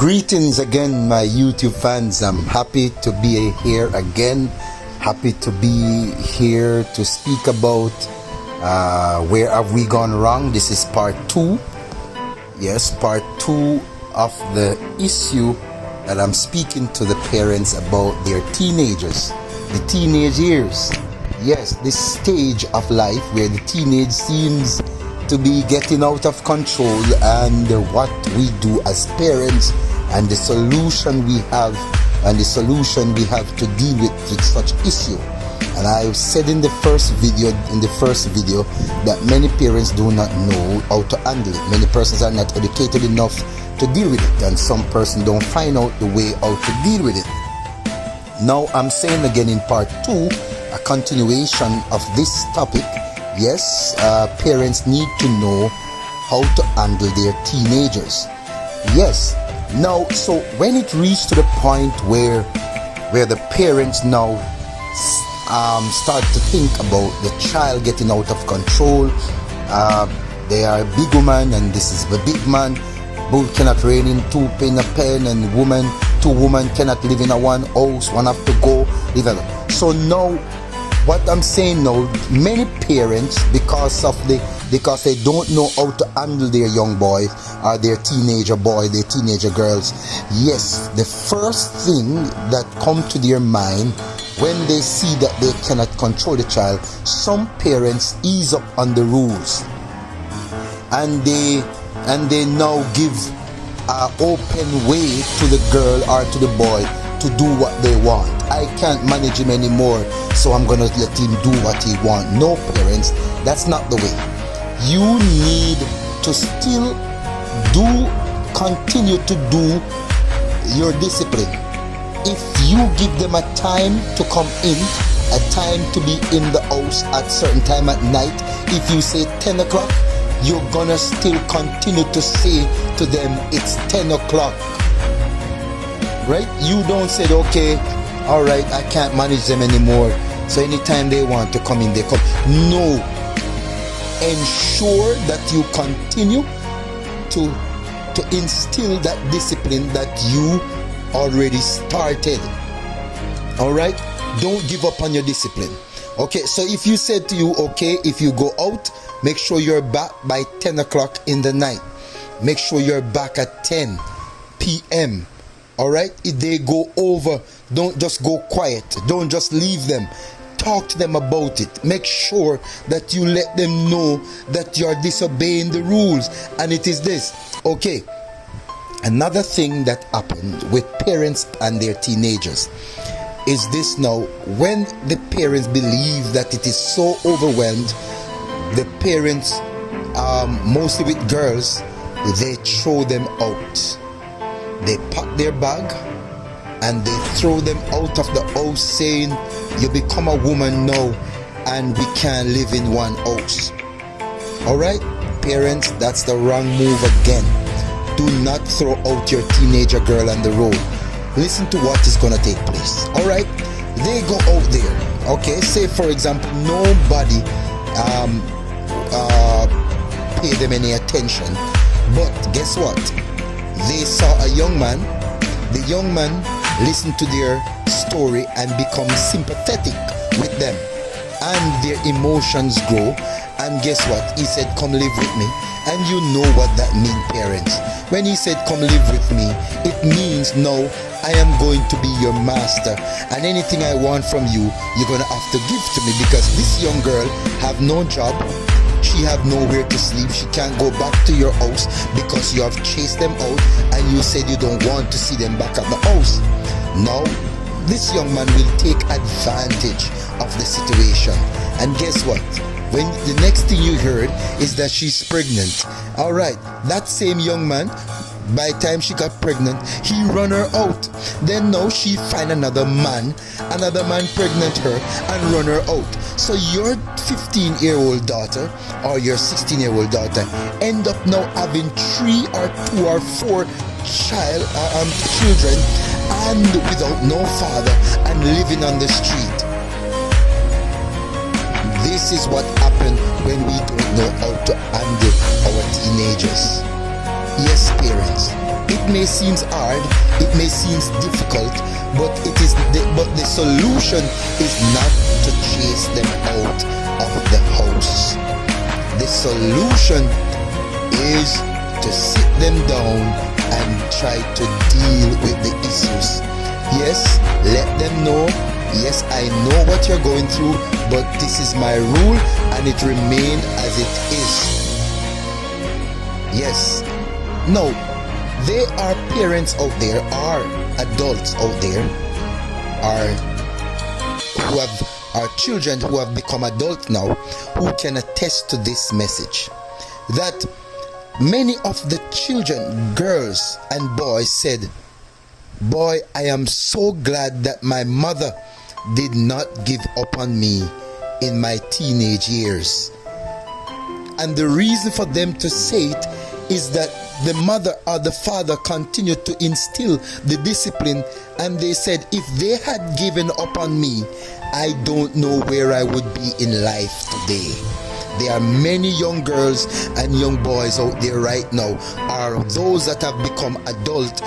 Greetings again, my YouTube fans. I'm happy to be here again. Happy to be here to speak about where have we gone wrong. This is part 2. Yes, part 2 of the issue that I'm speaking to the parents about their teenagers, the teenage years. Yes, this stage of life where the teenage seems to be getting out of control, and what we do as parents, and the solution we have to deal with such issue. And I said in the first video that many parents do not know how to handle it. Many persons are not educated enough to deal with it, and some person don't find out the way how to deal with it. Now I'm saying again in part 2, a continuation of this topic. Yes, parents need to know how to handle their teenagers. Yes. Now, so when it reached to the point where the parents now start to think about the child getting out of control, they are a big woman and this is the big man. Both cannot rein in two in a pen, and two women cannot live in a one house. One have to go live in. So now, what I'm saying now, many parents, because they don't know how to handle their young boys or their teenager boy, their teenager girls. Yes, the first thing that come to their mind when they see that they cannot control the child, some parents ease up on the rules, and they now give an open way to the girl or to the boy to do what they want. I can't manage him anymore, so I'm gonna let him do what he want. No, parents, that's not the way. You need to still continue to do your discipline. If you give them a time to come in, a time to be in the house at certain time at night, if you say 10 o'clock, you're gonna still continue to say to them it's 10 o'clock. Right? You don't say, okay, all right, I can't manage them anymore, so anytime they want to come in, they come. No. Ensure that you continue to instill that discipline that you already started. All right? Don't give up on your discipline. Okay, so if you said to you, okay, if you go out, make sure you're back by 10 o'clock in the night. Make sure you're back at 10 p.m. All right? If they go over, don't just go quiet. Don't just leave them. Talk to them about it. Make sure that you let them know that you are disobeying the rules. And it is this. Okay. Another thing that happened with parents and their teenagers is this now. When the parents believe that it is so overwhelmed, the parents, mostly with girls, they throw them out. They pack their bag and they throw them out of the house, saying, you become a woman now and we can't live in one house. Alright, parents, that's the wrong move again. Do not throw out your teenager girl on the road. Listen to what is going to take place. Alright, they go out there. Okay, say for example, nobody pay them any attention. But guess what? They saw a young man. The young man listened to their story and become sympathetic with them, and their emotions grow. And guess what? He said, come live with me. And you know what that means, parents. When he said come live with me, it means now I am going to be your master, and anything I want from you, you're gonna have to give to me, because this young girl have no job. She have nowhere to sleep. She can't go back to your house because you have chased them out, and you said you don't want to see them back at the house. Now, this young man will take advantage of the situation. And guess what? When the next thing you heard is that she's pregnant. Alright, that same young man, by the time she got pregnant, he run her out. Then now she find another man pregnant her and run her out. So your 15-year-old daughter or your 16-year-old daughter end up now having 3 or 2 or 4 children, and without no father, and living on the street. This is what happened when we don't know how to handle our teenagers. Yes, parents, it may seem hard, it may seem difficult, but the solution is not to chase them out of the house. The solution is to sit them down and try to deal with the issues. Yes, let them know, yes, I know what you're going through, but this is my rule and it remains as it is. Yes. No, there are parents out there, are adults out there, are children who have become adults now, who can attest to this message. That many of the children, girls and boys said, boy, I am so glad that my mother did not give up on me in my teenage years. And the reason for them to say it is that the mother or the father continued to instill the discipline, and they said, if they had given up on me, I don't know where I would be in life today. There are many young girls and young boys out there right now, or those that have become adult,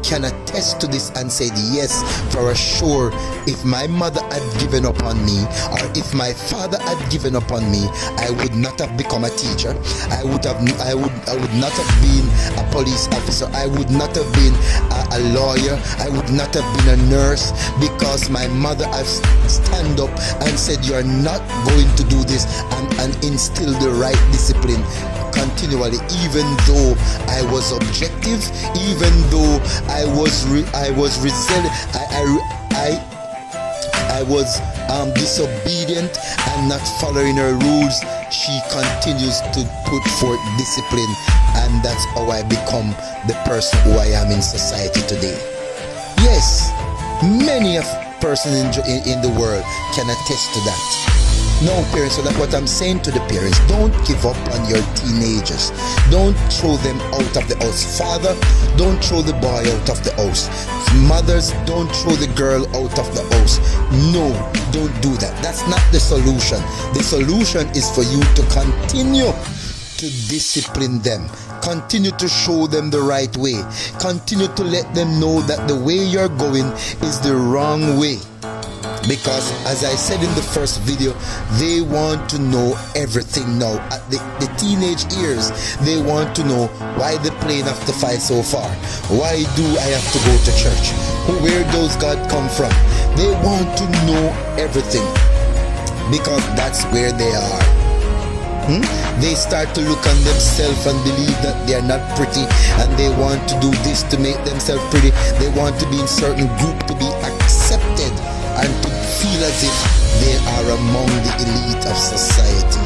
can attest to this and said, yes, for sure, if my mother had given up on me, or if my father had given up on me, I would not have become a teacher. I would not have been a police officer. I would not have been a lawyer. I would not have been a nurse, because my mother has stand up and said, you are not going to do this, and instill the right discipline continually, even though I was objective, even though I was resilient, I was disobedient and not following her rules. She continues to put forth discipline, and that's how I become the person who I am in society today. Yes, many of persons in the world can attest to that. No, parents, so that's what I'm saying to the parents. Don't give up on your teenagers. Don't throw them out of the house. Father, don't throw the boy out of the house. Mothers, don't throw the girl out of the house. No, don't do that. That's not the solution. The solution is for you to continue to discipline them. Continue to show them the right way. Continue to let them know that the way you're going is the wrong way. Because as I said in the first video, they want to know everything now. At the teenage years, they want to know why the plane have to fly so far. Why do I have to go to church? Where does God come from? They want to know everything, because that's where they are. They start to look on themselves and believe that they are not pretty, and they want to do this to make themselves pretty. They want to be in certain group to be accepted and to feel as if they are among the elite of society.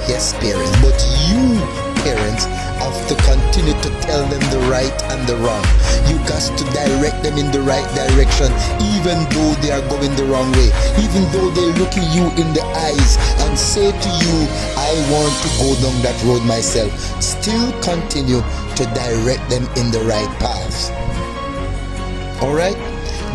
Yes, parents, but you, parents, have to continue to tell them the right and the wrong. You got to direct them in the right direction, even though they are going the wrong way, even though they look at you in the eyes and say to you, I want to go down that road myself. Still continue to direct them in the right path. Alright?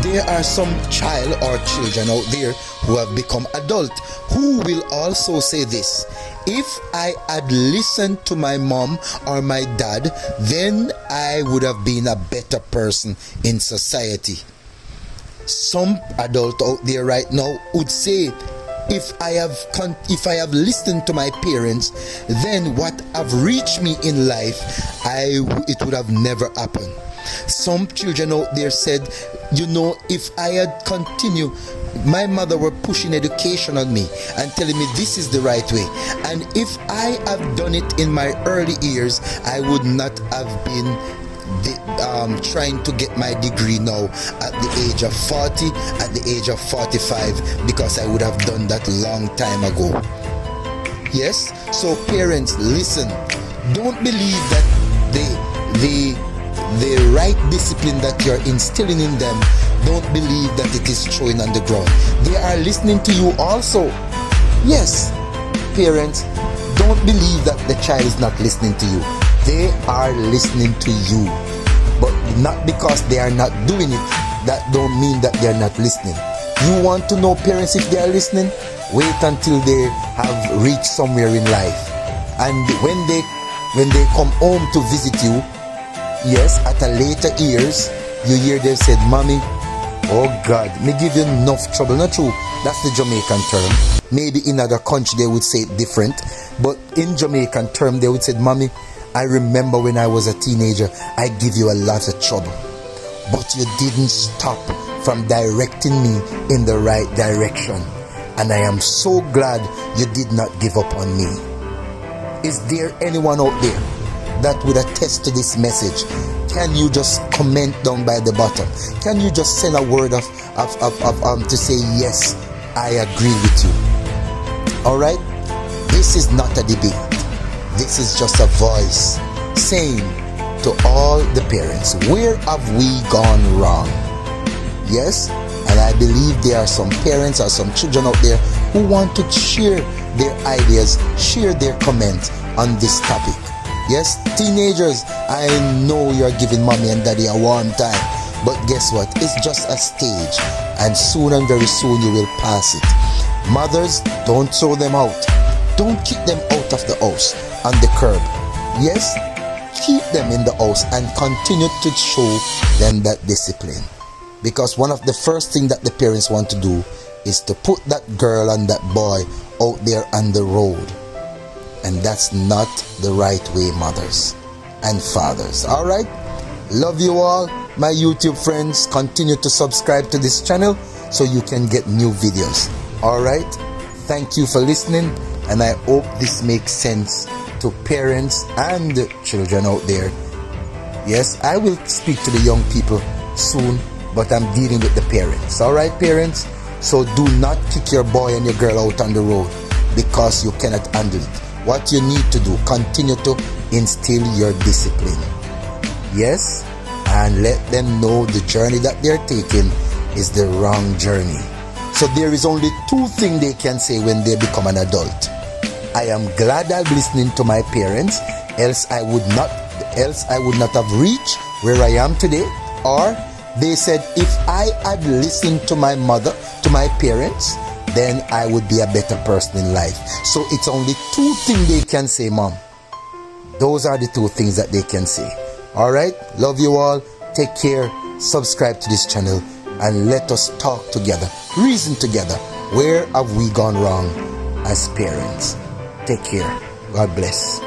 There are some child or children out there who have become adult who will also say this: if I had listened to my mom or my dad, then I would have been a better person in society. Some adult out there right now would say, if I have listened to my parents, then what have reached me in life, it would have never happened. Some children out there said, if I had continued, my mother were pushing education on me and telling me this is the right way, and if I have done it in my early years, I would not have been trying to get my degree now at the age of 40, at the age of 45, because I would have done that long time ago. Yes, so parents, listen, don't believe that the right discipline that you're instilling in them, don't believe that it is throwing on the ground. They are listening to you also. Yes, parents, don't believe that the child is not listening to you. They are listening to you, but not because they are not doing it, that don't mean that they are not listening. You want to know, parents, if they are listening? Wait until they have reached somewhere in life, and when they come home to visit you, yes, at a later years, you hear them said, "Mommy, oh God, me give you enough trouble." Not true. That's the Jamaican term. Maybe in other country they would say it different. But in Jamaican term, they would say, "Mommy, I remember when I was a teenager, I give you a lot of trouble. But you didn't stop from directing me in the right direction. And I am so glad you did not give up on me." Is there anyone out there that would attest to this message? Can you just comment down by the bottom? Can you just send a word of to say, "Yes, I agree with you"? All right? This is not a debate. This is just a voice saying to all the parents, where have we gone wrong? Yes? And I believe there are some parents or some children out there who want to share their ideas, share their comments on this topic. Yes, teenagers, I know you're giving mommy and daddy a warm time, but guess what? It's just a stage, and soon and very soon you will pass it. Mothers, don't throw them out. Don't kick them out of the house on the curb. Yes, keep them in the house and continue to show them that discipline. Because one of the first things that the parents want to do is to put that girl and that boy out there on the road. And that's not the right way, mothers and fathers. All right? Love you all, my YouTube friends. Continue to subscribe to this channel so you can get new videos. All right? Thank you for listening, and I hope this makes sense to parents and children out there. Yes, I will speak to the young people soon, but I'm dealing with the parents. All right, parents? So do not kick your boy and your girl out on the road because you cannot handle it. What you need to do, continue to instill your discipline. Yes? And let them know the journey that they're taking is the wrong journey. So there is only two things they can say when they become an adult. I am glad I'm listening to my parents, else I would not have reached where I am today. Or they said, if I had listened to my mother, to my parents, then I would be a better person in life. So it's only two things they can say, Mom. Those are the two things that they can say. All right? Love you all. Take care. Subscribe to this channel and let us talk together, reason together. Where have we gone wrong as parents? Take care. God bless.